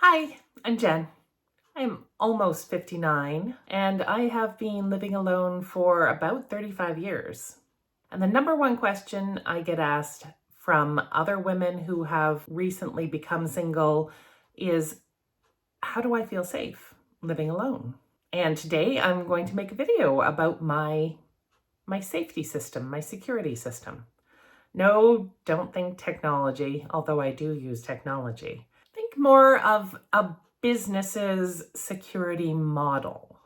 Hi, I'm Jen. I'm almost 59 and I have been living alone for about 35 years. And the number one question I get asked from other women who have recently become single is, how do I feel safe living alone? And today I'm going to make a video about my safety system, my security system. No, don't think technology, although I do use technology. Think more of a business's security model.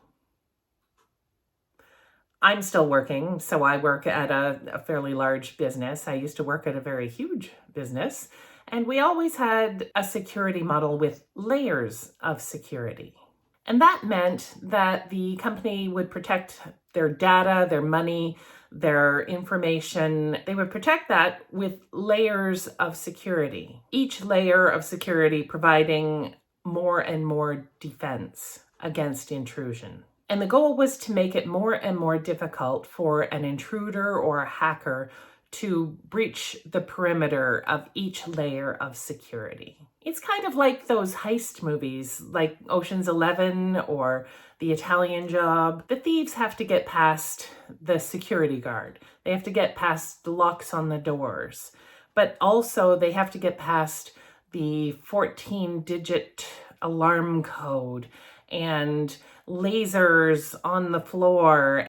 I'm still working, so I work at a fairly large business. I used to work at a very huge business, and we always had a security model with layers of security. And that meant that the company would protect their data, their money, their information. They would protect that with layers of security, each layer of security providing more and more defense against intrusion. And the goal was to make it more and more difficult for an intruder or a hacker to breach the perimeter of each layer of security. It's kind of like those heist movies like Ocean's 11 or The Italian Job. The thieves have to get past the security guard. They have to get past the locks on the doors. But also they have to get past the 14-digit alarm code and lasers on the floor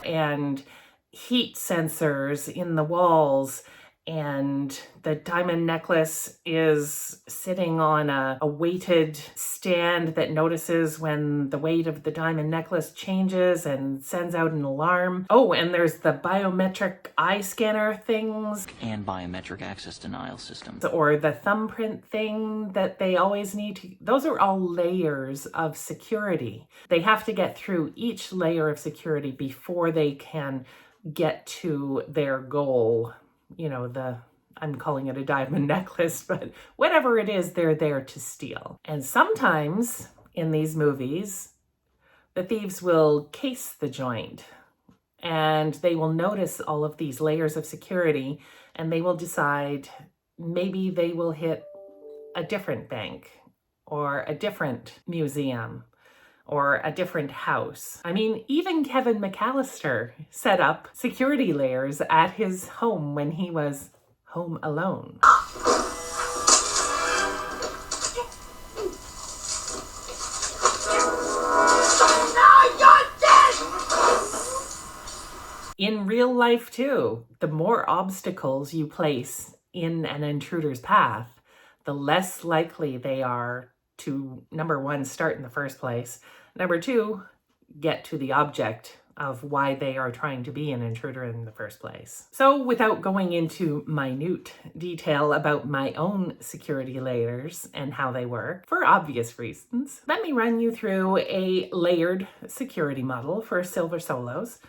and heat sensors in the walls, and the diamond necklace is sitting on a weighted stand that notices when the weight of the diamond necklace changes and sends out an alarm. Oh, and there's the biometric eye scanner things. And biometric access denial systems. Or the thumbprint thing that they always need to. Those are all layers of security. They have to get through each layer of security before they can get to their goal. You know, I'm calling it a diamond necklace, but whatever it is, they're there to steal. And sometimes in these movies, the thieves will case the joint and they will notice all of these layers of security and they will decide maybe they will hit a different bank or a different museum or a different house. I mean, even Kevin McAllister set up security layers at his home when he was home alone. In real life too, the more obstacles you place in an intruder's path, the less likely they are to, number one, start in the first place. Number two, get to the object of why they are trying to be an intruder in the first place. So without going into minute detail about my own security layers and how they work, for obvious reasons, let me run you through a layered security model for silver solos,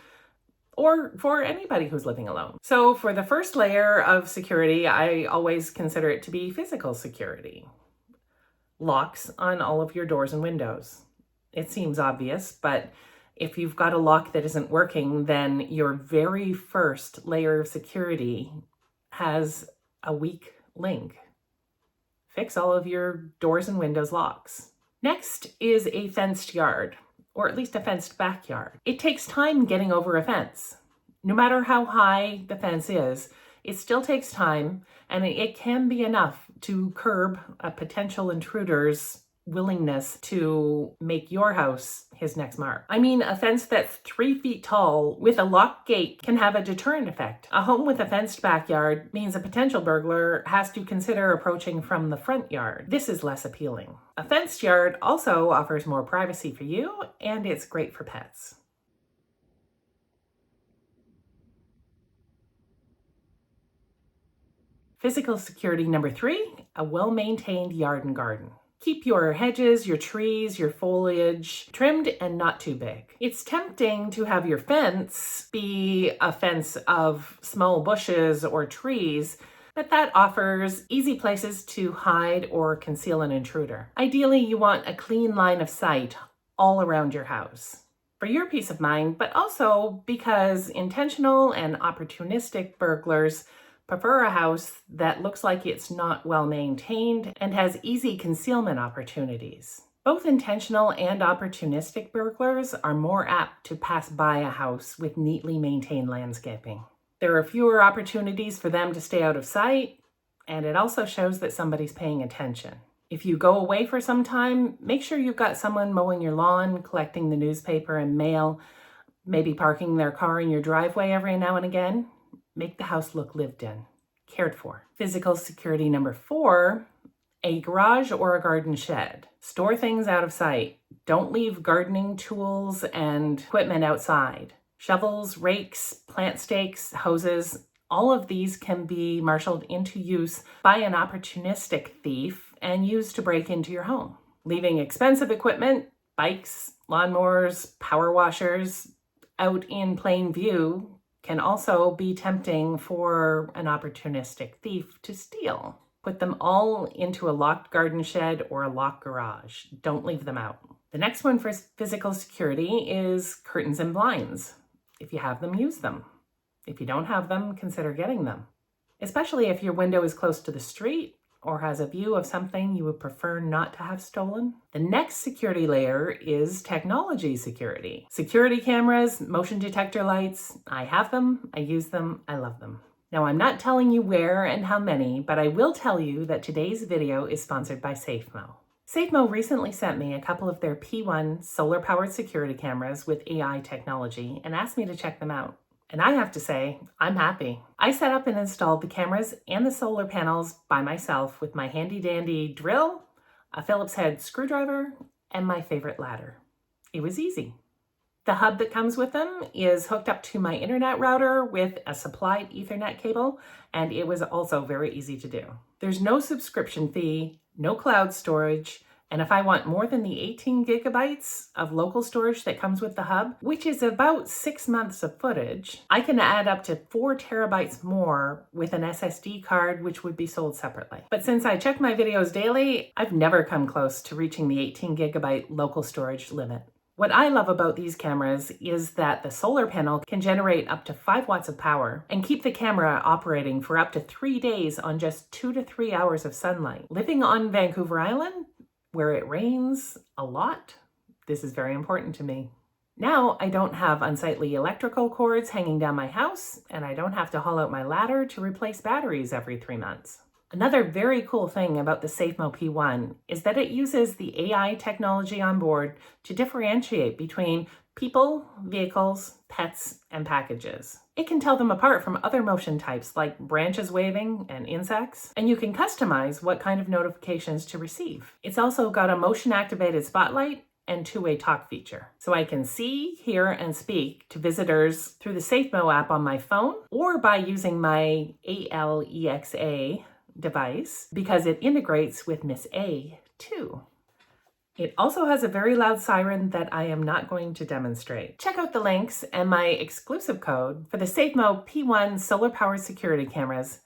or for anybody who's living alone. So for the first layer of security, I always consider it to be physical security. Locks on all of your doors and windows. It seems obvious, but if you've got a lock that isn't working, then your very first layer of security has a weak link. Fix all of your doors and windows locks. Next is a fenced yard, or at least a fenced backyard. It takes time getting over a fence. No matter how high the fence is, it still takes time, and it can be enough to curb a potential intruder's willingness to make your house his next mark. I mean, a fence that's 3 feet tall with a locked gate can have a deterrent effect. A home with a fenced backyard means a potential burglar has to consider approaching from the front yard. This is less appealing. A fenced yard also offers more privacy for you, and it's great for pets. Physical security number 3, a well-maintained yard and garden. Keep your hedges, your trees, your foliage trimmed and not too big. It's tempting to have your fence be a fence of small bushes or trees, but that offers easy places to hide or conceal an intruder. Ideally, you want a clean line of sight all around your house. For your peace of mind, but also because intentional and opportunistic burglars prefer a house that looks like it's not well maintained and has easy concealment opportunities. Both intentional and opportunistic burglars are more apt to pass by a house with neatly maintained landscaping. There are fewer opportunities for them to stay out of sight, and it also shows that somebody's paying attention. If you go away for some time, make sure you've got someone mowing your lawn, collecting the newspaper and mail, maybe parking their car in your driveway every now and again. Make the house look lived in, cared for. Physical security number 4, a garage or a garden shed. Store things out of sight. Don't leave gardening tools and equipment outside. Shovels, rakes, plant stakes, hoses, all of these can be marshaled into use by an opportunistic thief and used to break into your home. Leaving expensive equipment, bikes, lawnmowers, power washers, out in plain view can also be tempting for an opportunistic thief to steal. Put them all into a locked garden shed or a locked garage. Don't leave them out. The next one for physical security is curtains and blinds. If you have them, use them. If you don't have them, consider getting them. Especially if your window is close to the street or has a view of something you would prefer not to have stolen. The next security layer is technology security. Security cameras, motion detector lights. I have them, I use them, I love them. Now, I'm not telling you where and how many, but I will tell you that today's video is sponsored by Safemo. Safemo recently sent me a couple of their P1 solar-powered security cameras with AI technology and asked me to check them out. And I have to say, I'm happy. I set up and installed the cameras and the solar panels by myself with my handy-dandy drill, a Phillips head screwdriver, and my favorite ladder. It was easy. The hub that comes with them is hooked up to my internet router with a supplied Ethernet cable, and it was also very easy to do. There's no subscription fee, no cloud storage, and if I want more than the 18 gigabytes of local storage that comes with the hub, which is about 6 months of footage, I can add up to 4 terabytes more with an SSD card, which would be sold separately. But since I check my videos daily, I've never come close to reaching the 18 gigabyte local storage limit. What I love about these cameras is that the solar panel can generate up to 5 watts of power and keep the camera operating for up to 3 days on just 2 to 3 hours of sunlight. Living on Vancouver Island, where it rains a lot, this is very important to me. Now I don't have unsightly electrical cords hanging down my house, and I don't have to haul out my ladder to replace batteries every 3 months. Another very cool thing about the Safemo P1 is that it uses the AI technology on board to differentiate between people, vehicles, pets, and packages. It can tell them apart from other motion types like branches waving and insects, and you can customize what kind of notifications to receive. It's also got a motion-activated spotlight and two-way talk feature. So I can see, hear, and speak to visitors through the Safemo app on my phone or by using my Alexa device because it integrates with Miss A too. It also has a very loud siren that I am not going to demonstrate. Check out the links and my exclusive code for the Safemo P1 solar-powered security cameras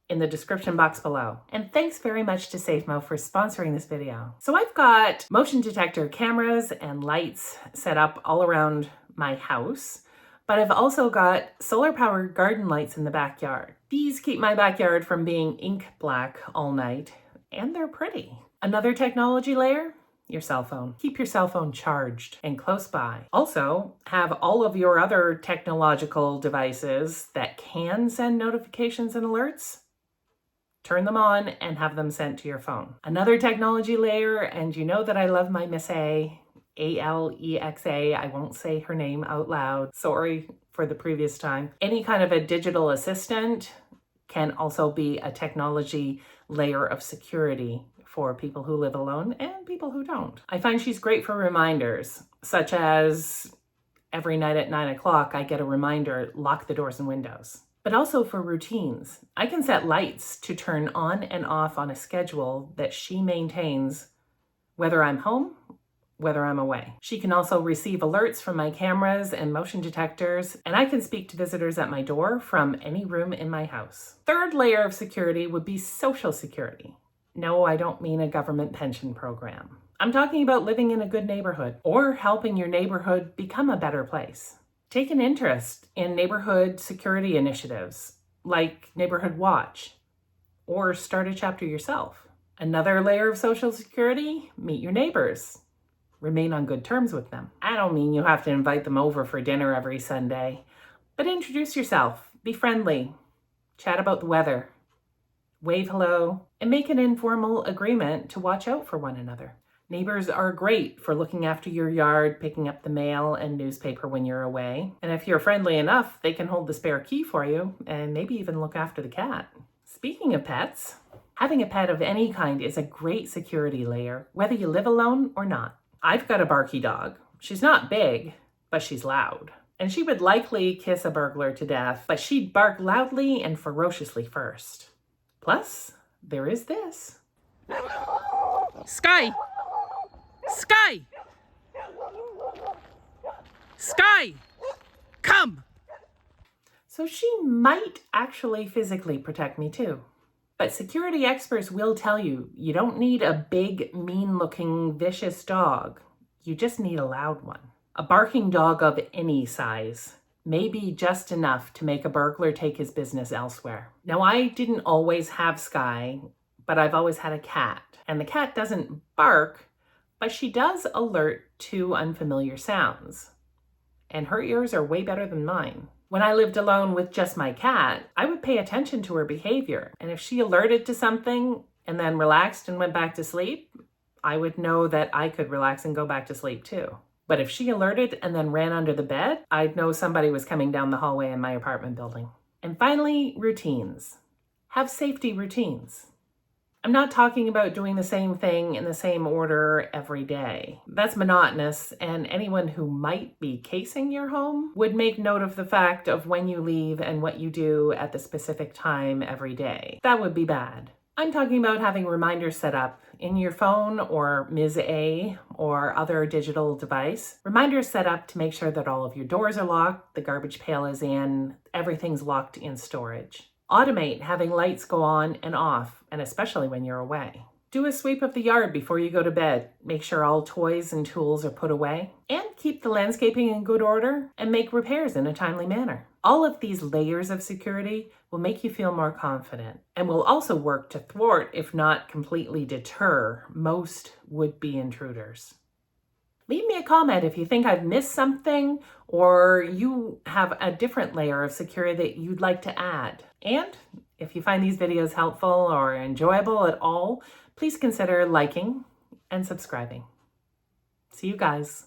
in the description box below. And thanks very much to Safemo for sponsoring this video. So I've got motion detector cameras and lights set up all around my house, but I've also got solar-powered garden lights in the backyard. These keep my backyard from being ink black all night, and they're pretty. Another technology layer, your cell phone. Keep your cell phone charged and close by. Also, have all of your other technological devices that can send notifications and alerts, turn them on and have them sent to your phone. Another technology layer, and you know that I love my Miss A, Alexa. I won't say her name out loud. Sorry for the previous time. Any kind of a digital assistant can also be a technology layer of security for people who live alone and people who don't. I find she's great for reminders, such as every night at 9 o'clock, I get a reminder, lock the doors and windows. But also for routines. I can set lights to turn on and off on a schedule that she maintains, whether I'm home, whether I'm away. She can also receive alerts from my cameras and motion detectors, and I can speak to visitors at my door from any room in my house. Third layer of security would be social security. No, I don't mean a government pension program. I'm talking about living in a good neighborhood or helping your neighborhood become a better place. Take an interest in neighborhood security initiatives. like Neighborhood Watch, or start a chapter yourself. Another layer of social security, meet your neighbors. Remain on good terms with them. I don't mean you have to invite them over for dinner every Sunday, but introduce yourself, be friendly, chat about the weather, wave hello, and make an informal agreement to watch out for one another. Neighbors are great for looking after your yard, picking up the mail and newspaper when you're away. And if you're friendly enough, they can hold the spare key for you and maybe even look after the cat. Speaking of pets, having a pet of any kind is a great security layer, whether you live alone or not. I've got a barky dog. She's not big, but she's loud. And she would likely kiss a burglar to death, but she'd bark loudly and ferociously first. Plus, there is this. Sky! Sky! Sky! Come! So she might actually physically protect me too. But security experts will tell you, you don't need a big, mean-looking, vicious dog. You just need a loud one. A barking dog of any size may be just enough to make a burglar take his business elsewhere. Now, I didn't always have Sky, but I've always had a cat. And the cat doesn't bark, but she does alert to unfamiliar sounds. And her ears are way better than mine. When I lived alone with just my cat, I would pay attention to her behavior. And if she alerted to something and then relaxed and went back to sleep, I would know that I could relax and go back to sleep too. But if she alerted and then ran under the bed, I'd know somebody was coming down the hallway in my apartment building. And finally, routines. Have safety routines. I'm not talking about doing the same thing in the same order every day. That's monotonous, and anyone who might be casing your home would make note of the fact of when you leave and what you do at the specific time every day. That would be bad. I'm talking about having reminders set up in your phone or Ms. or other digital device. Reminders set up to make sure that all of your doors are locked, the garbage pail is in, everything's locked in storage. Automate having lights go on and off, and especially when you're away. Do a sweep of the yard before you go to bed. Make sure all toys and tools are put away. And keep the landscaping in good order and make repairs in a timely manner. All of these layers of security will make you feel more confident and will also work to thwart, if not completely deter, most would-be intruders. Leave me a comment if you think I've missed something or you have a different layer of security that you'd like to add. And if you find these videos helpful or enjoyable at all, please consider liking and subscribing. See you guys.